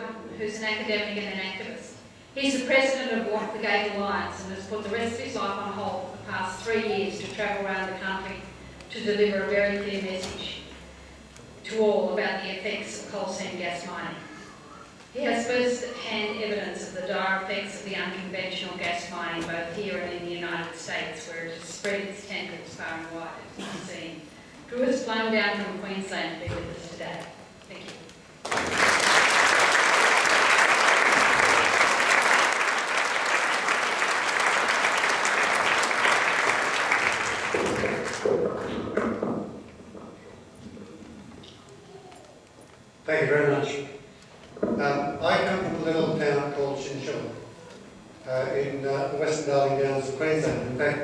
Hutton, who's an academic and an activist. He's the president of Walk the Gate Alliance and has put the rest of his life on hold for the past 3 years to travel around the country to deliver a very clear message to all about the effects of coal seam gas mining. He has first-hand evidence of the dire effects of the unconventional gas mining both here and in the United States, where it has spread its tentacles far and wide, as you can see. Drew has flown down from Queensland to be with us today. Thank you. Thank you very much. I come from a little town called Chinchilla in the Western Darling Downs of Queensland. In fact,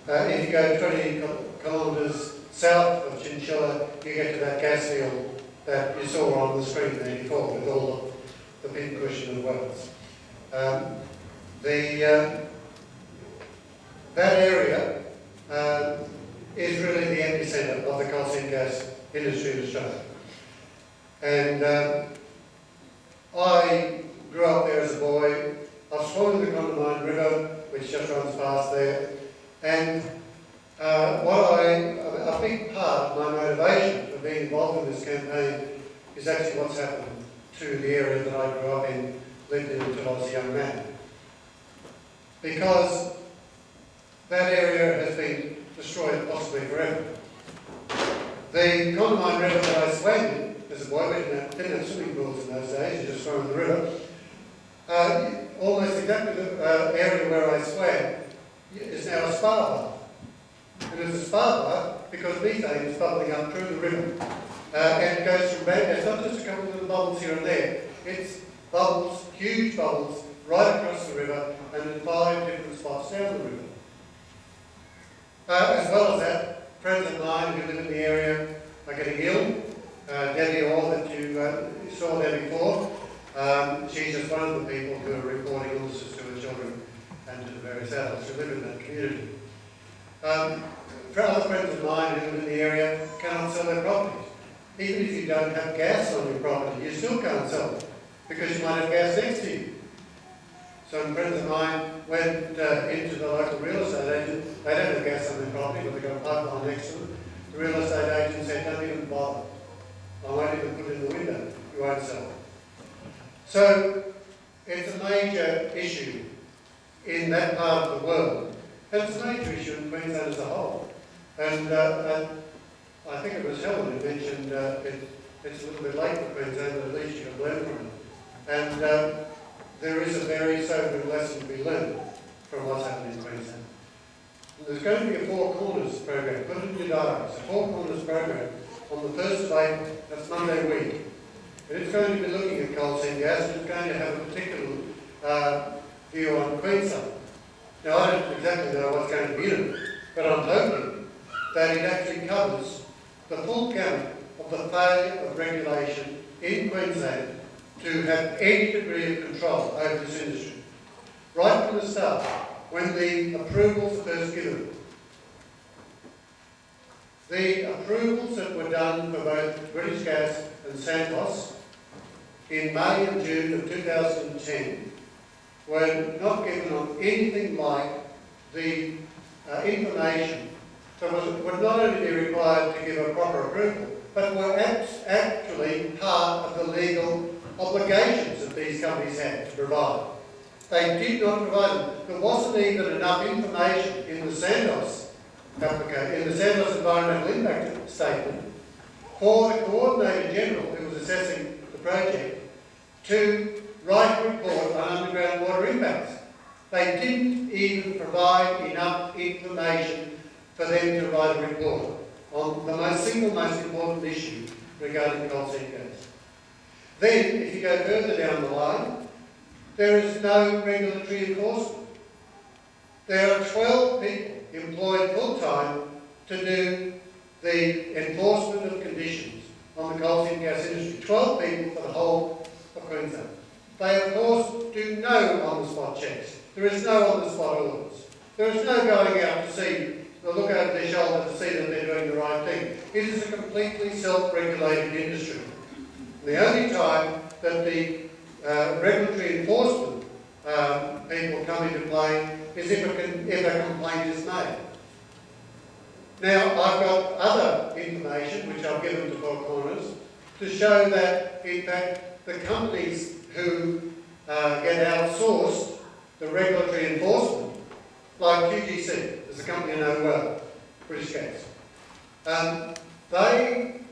if you go 20 kilometres south of Chinchilla, you get to that gas field that you saw on the screen there before with all the big cushion of wells. That area is really the epicentre of the coal seam gas industry in Australia. And I grew up there as a boy. I've swum in the Condamine River, which just runs past there. And a big part of my motivation for being involved in this campaign is actually what's happened to the area that I grew up in, lived in until I was a young man. Because that area has been destroyed possibly forever. The Condamine River that I swam in as a boy, we didn't have swimming pools in those days, you just swam in the river. Almost exactly the area where I swam is now a spa bar. It is a spa bar because methane is bubbling up through the river. And it goes from bad, it's not just a couple of little bubbles here and there, it's bubbles, huge bubbles, right across the river and in 5 different spots down the river. As well as that, friends of mine who live in the area are getting ill. Debbie Orr, that you saw there before, she's just one of the people who are reporting illnesses to her children and to the various adults who live in that community. Other friends of mine who live in the area cannot sell their properties. Even if you don't have gas on your property, you still can't sell it because you might have gas next to you. Some friends of mine went into the local real estate agent. They don't have gas on their property, but they've got a pipeline next to them. The real estate agent said, don't even bother. I won't even put it in the window. You won't sell it. So it's a major issue in that part of the world. And it's a major issue in Queensland as a whole. And I think it was Helen who mentioned it's a little bit late for Queensland, but at least you can learn from it. And there is a very sobering lesson to be learned from what's happening in Queensland. There's going to be a Four Corners program. Put it in your diaries. A Four Corners program on the 1st of April. That's Monday week. And it's going to be looking at coal seam gas and it's going to have a particular view on Queensland. Now, I don't exactly know what's going to be in it, but I'm hoping that it actually covers the full gamut of the failure of regulation in Queensland to have any degree of control over this industry. Right from the start, when the approvals are first given. The approvals that were done for both British Gas and Santos in May and June of 2010 were not given on anything like the information that would not only be required to give a proper approval, but were actually part of the legal obligations that these companies had to provide. They did not provide them. There wasn't even enough information in the Santos application, in the Santos Environmental Impact Statement, for the Coordinator General who was assessing the project to write a report on underground water impacts. They didn't even provide enough information for them to write a report on the single most important issue regarding coal seam gas. Then, if you go further down the line, there is no regulatory enforcement. There are 12 people employed full-time to do the enforcement of conditions on the coal seam gas industry. 12 people for the whole of Queensland. They, of course, do no on-the-spot checks. There is no on-the-spot orders. There is no going out to see, to look over their shoulder to see that they're doing the right thing. It is a completely self-regulated industry. The only time that the regulatory enforcement people come into play is if a complaint is made. Now, I've got other information which I've given to Four Corners to show that, in fact, the companies who get outsourced the regulatory enforcement, like QGC, is a company I know well, British Gas,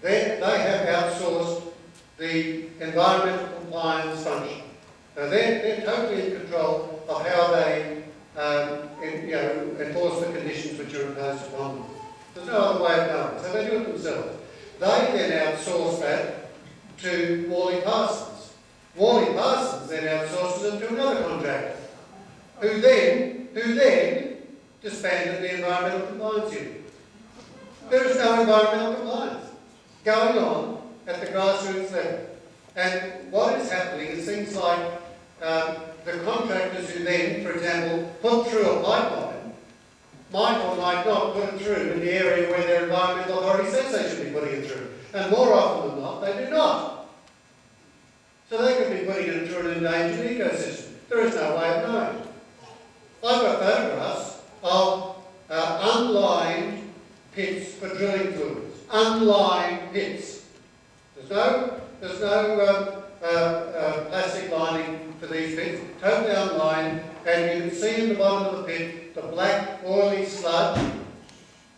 they have outsourced the environmental compliance function. Now they're totally in control of how they enforce the conditions which are imposed upon them. There's no other way of knowing, so they do it themselves. They then outsource that to Worley Parsons. Worley Parsons then outsources it to another contractor, who then disbanded the environmental compliance unit. There is no environmental compliance going on at the grassroots level. And what is happening is things like the contractors who then, for example, put through a pipeline, might or might not put it through in the area where their environmental authority says they should be putting it through. And more often than not, they do not. So they could be putting it through an endangered ecosystem. There is no way of knowing. I've got photographs of unlined pits for drilling fluids. Unlined pits. There's no plastic lining for these pits, totally unlined, and you can see in the bottom of the pit the black oily sludge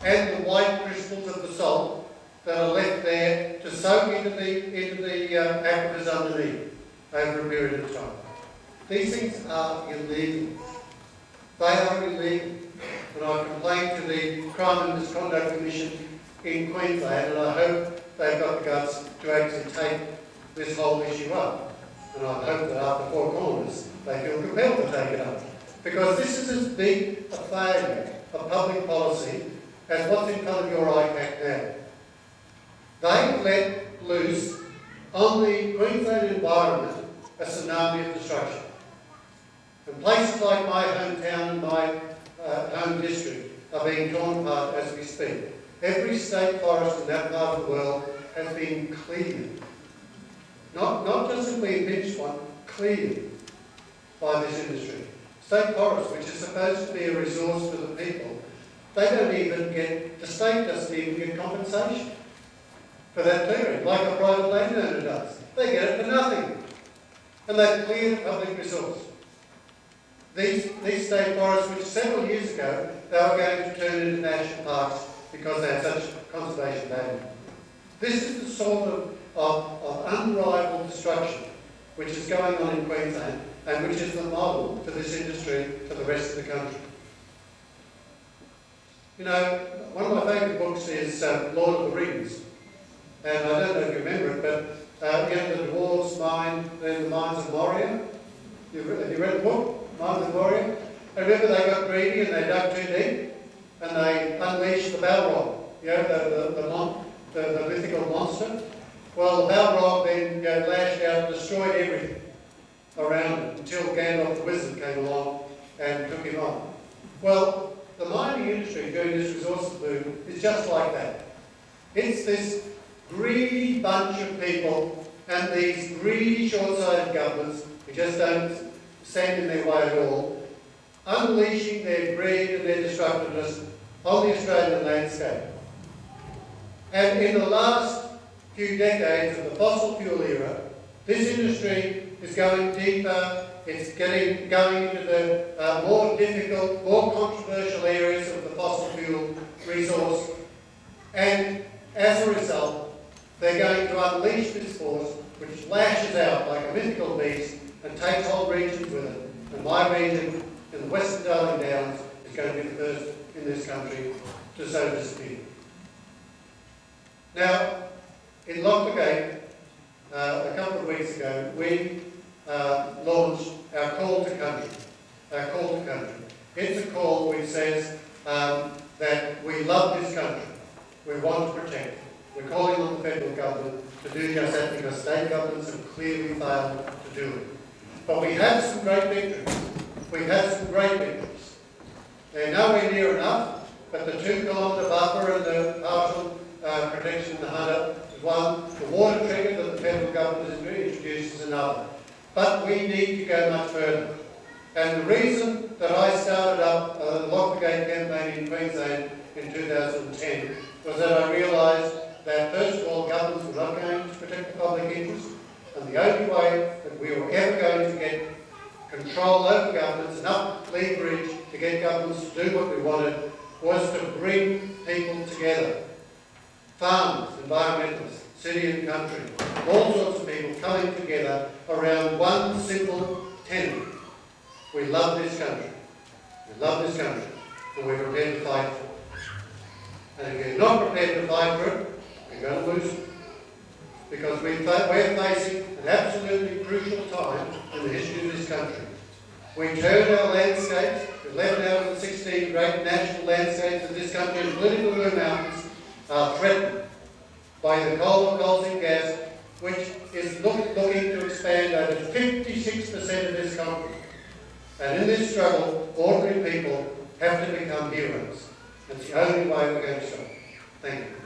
and the white crystals of the salt that are left there to soak into the aquifers underneath over a period of time. These things are illegal. They are illegal. And I complained to the Crime and Misconduct Commission in Queensland, and I hope they've got the guts to actually take this whole issue up. And I hope that after Four Corners, they feel compelled to take it up. Because this is as big a failure of public policy as what's in front of your ICAC now. They let loose on the Queensland environment a tsunami of destruction. And places like my hometown and my home district are being torn apart as we speak. Every state forest in that part of the world has been cleared. Not just simply impinged on, cleared by this industry. State forests, which is supposed to be a resource for the people, they don't even get, the state doesn't even get compensation for that clearing, like a private landowner does. They get it for nothing. And they've cleared a public resource. These state forests, which several years ago, they were going to turn into national parks because they had such conservation value. This is the sort of unrivaled destruction which is going on in Queensland and which is the model for this industry for the rest of the country. You know, one of my favourite books is Lord of the Rings. And I don't know if you remember it, but you know, the dwarves mine in the mines of Moria. Have you read the book, Mines of Moria? And remember they got greedy and they dug too deep and they unleashed the Balrog, you know, the mythical monster. Well, the Balrog then lashed out and destroyed everything around it until Gandalf the Wizard came along and took him on. Well, the mining industry during this resources boom is just like that. It's this greedy bunch of people and these greedy short-sighted governments who just don't stand in their way at all, unleashing their greed and their destructiveness on the Australian landscape. And in the last few decades of the fossil fuel era, this industry is going deeper, it's going into the more difficult, more controversial areas of the fossil fuel resource, and as a result, they're going to unleash this force which lashes out like a mythical beast and takes whole regions with it. And my region in the Western Darling Downs is going to be the first in this country to so disappear. Now, in Locklegate, a couple of weeks ago, we launched our call to country. It's a call which says that we love this country, we want to protect it. We're calling on the federal government to do just that because state governments have clearly failed to do it. But we have some great victories. They're nowhere near enough, but the 2-kilometre buffer and the partial protection in the Hutton is one. The water trigger that the federal government has introduced is another. but we need to go much further. And the reason that I started up the Lock the Gate campaign in Queensland in 2010 was that I realised that, first of all, governments were not going to protect the public interest, and the only way that we were ever going to get control over governments, enough leverage to get governments to do what we wanted, was to bring people together. Farmers, environmentalists, city and country, all sorts of people coming together around one simple tenet. We love this country. We love this country, and we're prepared to fight for it. And if you're not prepared to fight for it, you're going to lose it. Because we're facing an absolutely crucial time in the history of this country. We turned our landscapes, 11 out of the 16 great national landscapes of this country, including the Blue Mountains, are threatened by the coal seam gas, which is looking to expand over 56% of this continent. And in this struggle, ordinary people have to become heroes. It's the only way we're going to stop it. Thank you.